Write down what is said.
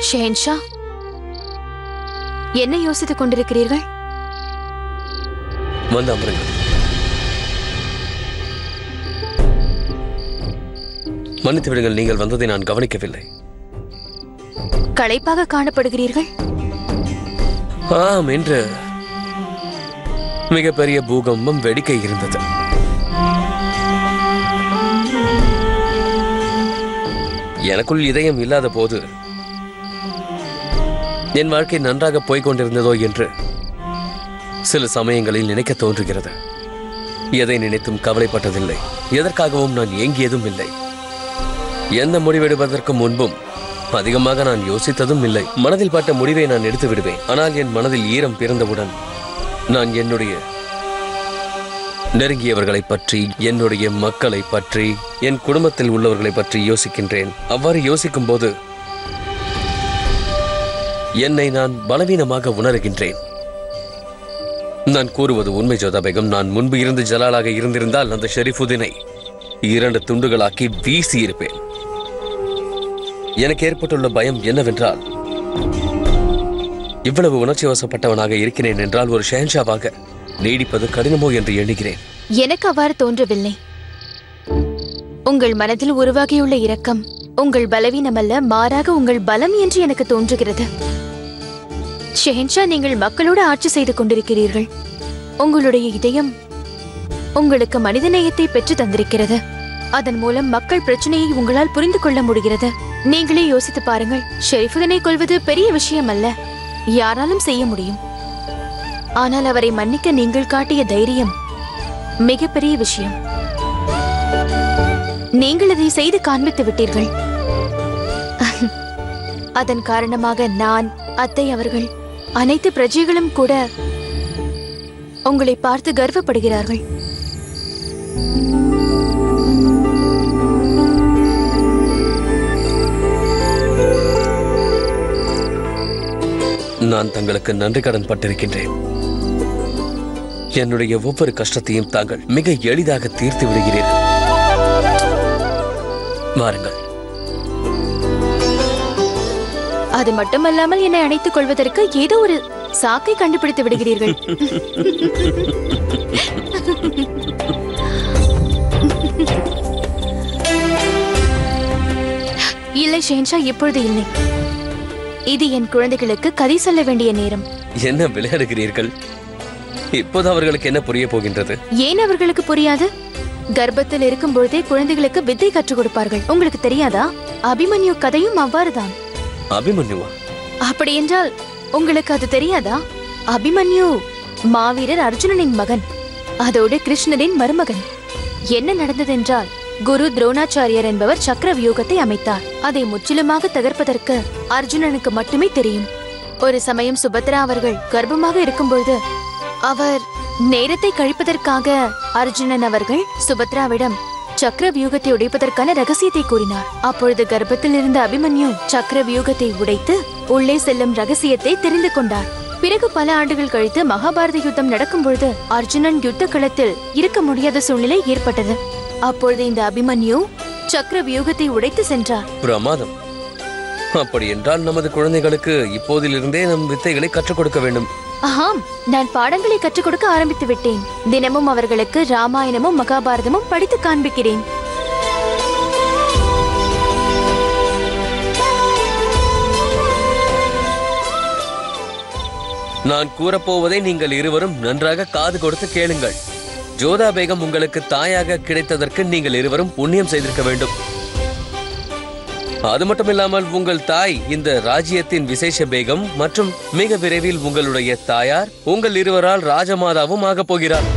ஷெஹன்ஷா, என்ன யோசித்துக் கொண்டிருக்கிறீர்கள்? வந்து அமருங்கள். மன்னித்து விடுங்கள், நீங்கள் வந்ததை நான் கவனிக்கவில்லை. களைப்பாக காணப்படுகிறீர்கள். ஆம், இன்று மிகப்பெரிய பூகம்பம் வெடிக்க இருந்தது. எனக்குள் இதயம் இல்லாத போது என் வாழ்க்கை நன்றாக போய்கொண்டிருந்ததோ என்று சில சமயங்களில் நினைக்க தோன்றுகிறது. எதை நினைத்தும் கவலைப்பட்டதில்லை. எதற்காகவும் நான் ஏங்கியதும் இல்லை. எந்த முடிவெடுப்பதற்கு முன்பும் அதிகமாக நான் யோசித்ததும் இல்லை. மனதில் பட்ட முடிவை நான் எடுத்து விடுவேன். ஆனால் என் மனதில் ஈரம் பிறந்தவுடன் நான் என்னுடைய நெருங்கியவர்களை பற்றி, என்னுடைய மக்களை பற்றி, என் குடும்பத்தில் உள்ளவர்களை பற்றி யோசிக்கின்றேன். அவ்வாறு யோசிக்கும் போது என்னை நான் பலவீனமாக உணர்கின்றேன். நான் கூறுவது உண்மை ஜோதா பேகம். நான் முன்பு இருந்து ஜலாலாக இருந்திருந்தால் அந்த ஷெரீஃபுதீனை 2 துண்டுகளாக்கி வீசி இருப்பேன். எனக்கு ஏற்பட்டுள்ள பயம் என்னவென்றால், இவ்வளவு உணர்ச்சி வசப்பட்டவனாக இருக்கிறேன் என்றால் ஒரு ஷெஹன்ஷாவாக நீடிப்பது கடினமோ என்று எண்ணுகிறேன். எனக்கு அவ்வாறு தோன்றவில்லை. உங்கள் மனதில் உருவாகியுள்ள இரக்கம் உங்கள் பலவீனமல்ல, மாறாக உங்கள் பலம் என்று எனக்கு தோன்றுகிறது. ஷெஹன்ஷா, நீங்கள் மக்களோடு ஆட்சி செய்து கொண்டிருக்கிறீர்கள். உங்களுடைய இதயம் உங்களுக்கு மனிதநேயத்தை பெற்று தந்திருக்கிறது. அதன் மூலம் மக்கள் பிரச்சனையை உங்களால் புரிந்து கொள்ள முடிகிறது. நீங்களே யோசித்து பாருங்கள். ஷெரீஃபுதீனை கொல்வது பெரிய விஷயம் அல்ல, யாராலும் செய்ய முடியும். ஆனால் அவரை மன்னிக்க நீங்கள் காட்டிய தைரியம் மிகப்பெரிய விஷயம். நீங்கள் அதை செய்து காண்பித்து விட்டீர்கள். அதன் காரணமாக நான், அத்தை அவர்கள், அனைத்து பிரஜைகளும் கூட உங்களை பார்த்து கர்வப்படுகிறார்கள். நான் தங்களுக்கு நன்றி கடன் பட்டிருக்கின்றேன். என்னுடைய ஒவ்வொரு கஷ்டத்தையும் தாங்கள் மிக எளிதாக தீர்த்து விடுகிறீர்கள். வாருங்கள். அது மட்டுமல்லாமல் என்னை அணைத்துக் கொள்வதற்கு ஏதோ ஒரு சாக்கை கண்டுபிடித்து விடுகிறீர்கள். இல்லை ஷெஹன்ஷா, இப்பொழுது இல்லை. இது என் குழந்தைகளுக்கு கதை சொல்ல வேண்டிய நேரம். என்ன விளையாடுகிறீர்கள்? இப்போது அவர்களுக்கு என்ன புரிய போகின்றது? ஏன் அவர்களுக்கு புரியாது? கர்ப்பத்தில் இருக்கும் பொழுதே குழந்தைகளுக்கு வித்தை கற்றுக் கொடுப்பார்கள். உங்களுக்கு தெரியாதா? அபிமன்யு கதையும் அவ்வாறுதான். அபிமன்யுவா? அப்படி என்றால் உங்களுக்கு அது தெரியாதா? அபிமன்யு மாவீரர் அர்ஜுனனின் மகன், அதோடு கிருஷ்ணரின் மருமகன். என்ன நடந்ததென்றால், குரு துரோணாச்சாரியர் என்பவர் சக்கர வியூகத்தை அமைத்தார். அதை முற்றிலுமாக தகர்ப்பதற்கு அர்ஜுனனுக்கு மட்டுமே தெரியும். ஒரு சமயம் சுபத்ரா அவர்கள் கர்ப்பமாக இருக்கும்பொழுது அவர் நேரத்தை கழிப்பதற்காக அர்ஜுனன் அவர்கள் சுபத்ராவிடம் சக்கர வியூகத்தை உடைப்பதற்கான ரகசியத்தை கூறினார். அப்பொழுது கர்ப்பத்தில் இருந்த அபிமன்யு சக்கர வியூகத்தை உடைத்து உள்ளே செல்லும் ரகசியத்தை தெரிந்து கொண்டார். பிறகு பல ஆண்டுகள் கழித்து மகாபாரத யுத்தம் நடக்கும் பொழுது அர்ஜுனன் யுத்த களத்தில் இருக்க முடியாத சூழ்நிலை ஏற்பட்டது. அப்பொழுது இந்த அபிமன்யு சக்கர வியூகத்தை உடைத்து சென்றார். பிரமாதம். அப்படி என்றால் நமது குழந்தைகளுக்கு இப்போதிலிருந்தே நம் வித்தைகளை கற்றுக் கொடுக்க வேண்டும். ஆம், நான் பாடங்களை கற்றுக் கொடுக்க ஆரம்பித்து விட்டேன். தினமும் அவர்களுக்கு ராமாயணமும் மகாபாரதமும் படித்து காண்பிக்கிறேன். நான் கூறப்போவதை நீங்கள் இருவரும் நன்றாக காது கொடுத்து கேளுங்கள். ஜோதா பேகம் உங்களுக்கு தாயாக கிடைத்ததற்கு நீங்கள் இருவரும் புண்ணியம் செய்திருக்க வேண்டும். அது மட்டுமில்லாமல் உங்கள் தாய் இந்த ராஜ்யத்தின் விசேஷ பேகம் மற்றும் மிக விரைவில் உங்களுடைய தாயார் உங்கள் இருவரால் ராஜமாதாவும் ஆகப் போகிறார்.